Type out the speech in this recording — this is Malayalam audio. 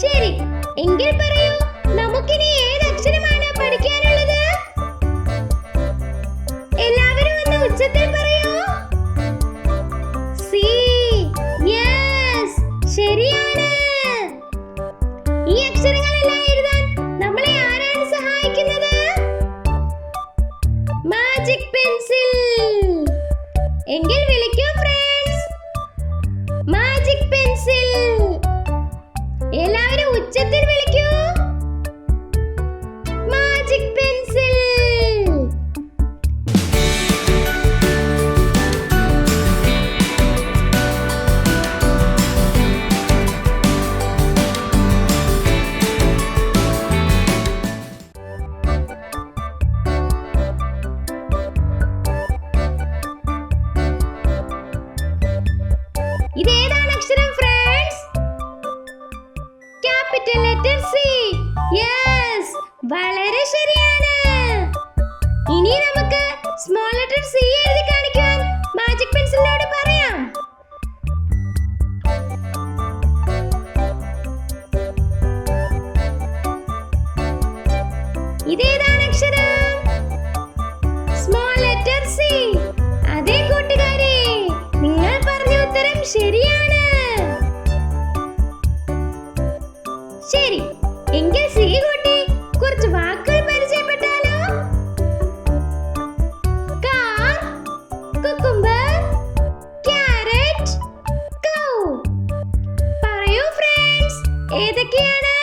ശരി, എങ്കിൽ പറയൂ, നമുക്കിനി ഏത് അക്ഷരമാണ് പഠിക്കാനുള്ളത്? എല്ലാവരും ഒന്ന് ഉച്ചത്തിൽ പറയൂ. സി. യെസ്, ശരിയാണ്. ഈ അക്ഷരങ്ങളെല്ലാം എഴുതാൻ നമ്മളെ ആരാണ് സഹായിക്കുന്നത്? Magic pencil. എങ്കിൽ വിളിക്കൂ ഫ്രണ്ട്സ്. Magic pencil. എല്ലാവരും ഉച്ചത്തിൽ വിളിക്കൂ. Magic pencil. ഇതേതാണ് അക്ഷരം friends? Capital letter C. Yes, വളരെ ശരിയാണ്. ഇനി നമുക്ക് സ്മോൾ ലെറ്റർ സി എഴുതി കാണിക്കാൻ മാജിക് പെൻസിലിനോട് പറയാം. ഇതേതാണ് അക്ഷരം? Small letter C. അതേ കൂട്ടുകാരെ, നിങ്ങൾ പറഞ്ഞ ഉത്തരം ശരിയാണ്. ശരി, എങ്കിൽ സി കൂട്ടി കുറച്ച് വാക്കുകൾ പരിചയപ്പെട്ടാലോ? കാർ, കുക്കുംബർ, ക്യാരറ്റ്, കൗ. പറയൂ ഫ്രണ്ട്സ്, ഏതൊക്കെയാണ്?